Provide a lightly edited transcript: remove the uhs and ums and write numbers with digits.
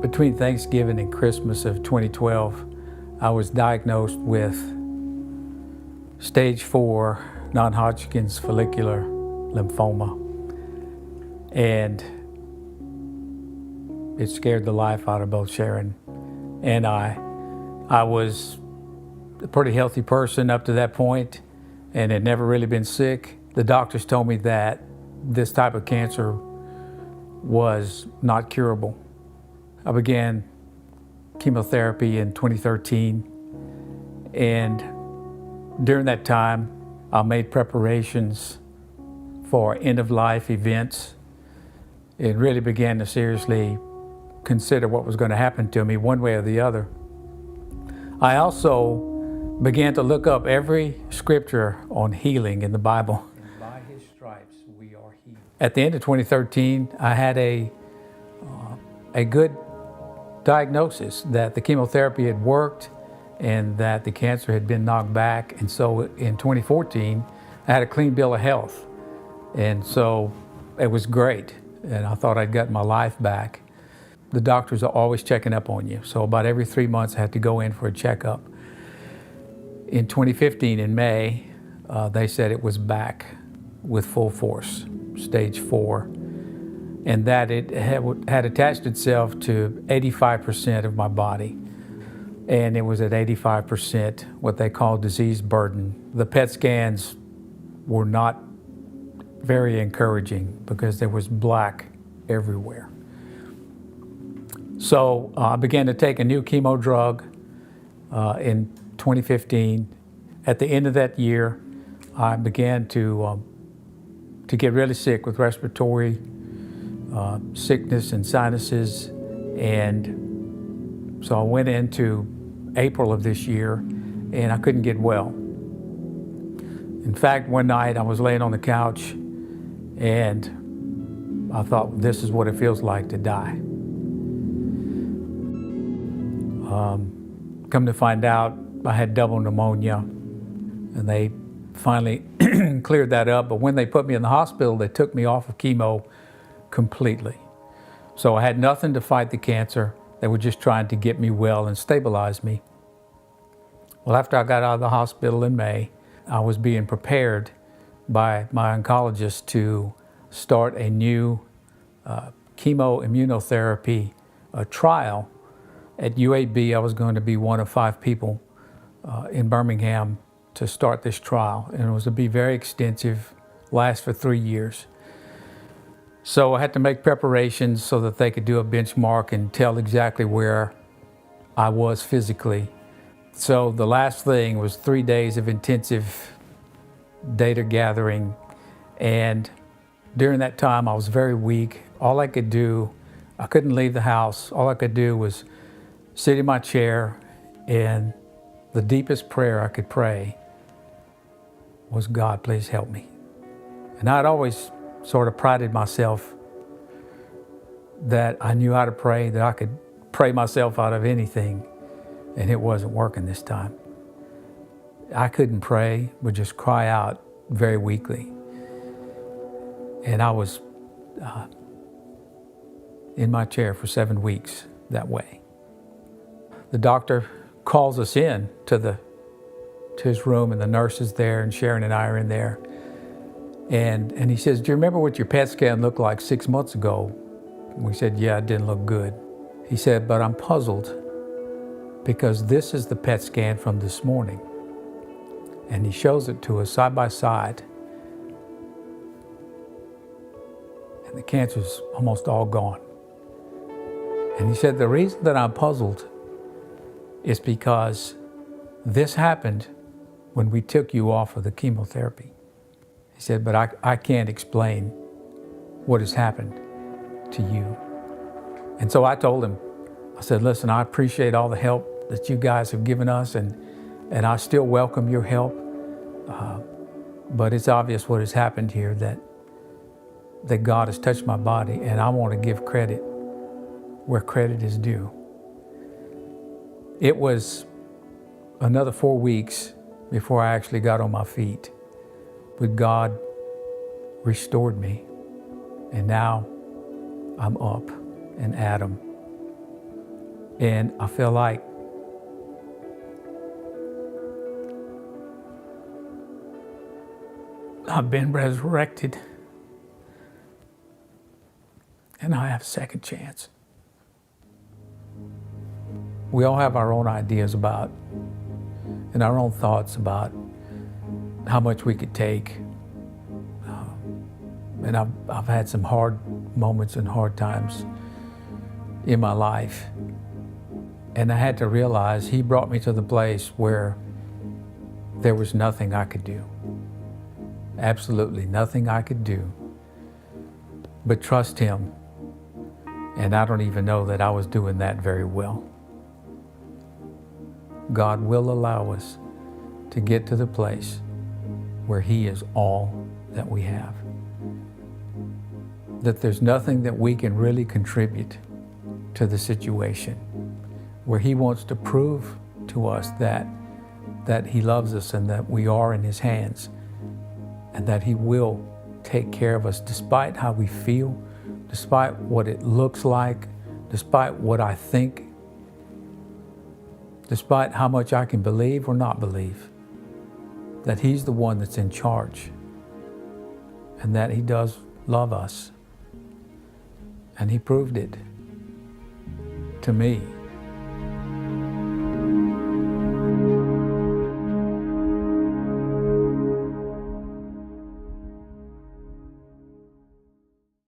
Between Thanksgiving and Christmas of 2012, I was diagnosed with stage 4 non-Hodgkin's follicular lymphoma, and it scared the life out of both Sharon and I. I was a pretty healthy person up to that point and had never really been sick. The doctors told me that this type of cancer was not curable. I began chemotherapy in 2013, and during that time, I made preparations for end-of-life events. It really began to seriously consider what was going to happen to me one way or the other. I also began to look up every scripture on healing in the Bible. And by His stripes we are healed. At the end of 2013, I had a good diagnosis that the chemotherapy had worked and that the cancer had been knocked back. And so in 2014, I had a clean bill of health. And so it was great. And I thought I'd gotten my life back. The doctors are always checking up on you. So about every 3 months, I had to go in for a checkup. In 2015, in May, they said it was back with full force, stage 4. And that it had attached itself to 85% of my body. And it was at 85% what they call disease burden. The PET scans were not very encouraging because there was black everywhere. So I began to take a new chemo drug in 2015. At the end of that year, I began to get really sick with respiratory sickness and sinuses, and so I went into April of this year and I couldn't get well. In fact, one night I was laying on the couch and I thought, this is what it feels like to die. Come to find out, I had double pneumonia, and they finally cleared that up, but when they put me in the hospital, they took me off of chemo completely. So I had nothing to fight the cancer. They were just trying to get me well and stabilize me. Well, after I got out of the hospital in May, I was being prepared by my oncologist to start a new chemoimmunotherapy trial. At UAB, I was going to be one of 5 people in Birmingham to start this trial. And it was to be very extensive, last for 3 years. So I had to make preparations so that they could do a benchmark and tell exactly where I was physically. So the last thing was 3 days of intensive data gathering. And during that time, I was very weak. All I could do, I couldn't leave the house. All I could do was sit in my chair, and the deepest prayer I could pray was, God, please help me. And I'd always sort of prided myself that I knew how to pray, that I could pray myself out of anything, and it wasn't working this time. I couldn't pray, but just cry out very weakly. And I was in my chair for 7 weeks that way. The doctor calls us in to his room, and the nurse is there, and Sharon and I are in there. And he says, do you remember what your PET scan looked like 6 months ago? And we said, yeah, it didn't look good. He said, but I'm puzzled because this is the PET scan from this morning. And he shows it to us side by side. And the cancer's almost all gone. And he said, the reason that I'm puzzled is because this happened when we took you off of the chemotherapy. He said, but I can't explain what has happened to you. And so I told him, I said, listen, I appreciate all the help that you guys have given us, and I still welcome your help. But it's obvious what has happened here, that God has touched my body, and I want to give credit where credit is due. It was another 4 weeks before I actually got on my feet. But God restored me, and now I'm up and at 'em. And I feel like I've been resurrected and I have a second chance. We all have our own ideas about and our own thoughts about how much we could take. And I've had some hard moments and hard times in my life. And I had to realize He brought me to the place where there was nothing I could do. Absolutely nothing I could do but trust Him. And I don't even know that I was doing that very well. God will allow us to get to the place where He is all that we have. That there's nothing that we can really contribute to the situation, where He wants to prove to us that He loves us and that we are in His hands, and that He will take care of us despite how we feel, despite what it looks like, despite what I think, despite how much I can believe or not believe, that He's the one that's in charge, and that He does love us. And He proved it to me.